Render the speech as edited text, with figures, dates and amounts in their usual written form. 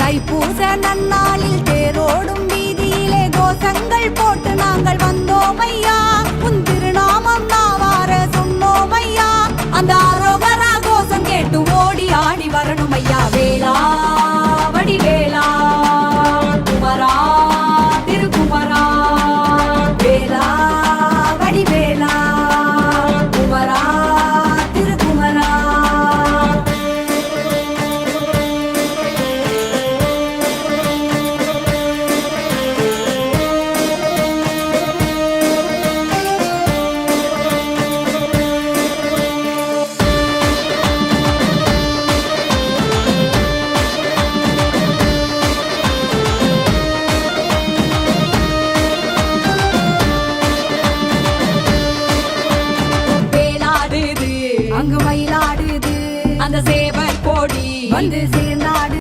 தைப்பூச நன்னாளில் தேரோடும் வீதியிலே கோஷங்கள் போட்டு நாங்கள் வந்தோம் ஐயா. உன் திருநாமம் நாவார சொன்னோம் ஐயா. அந்த ஆரோக்கிய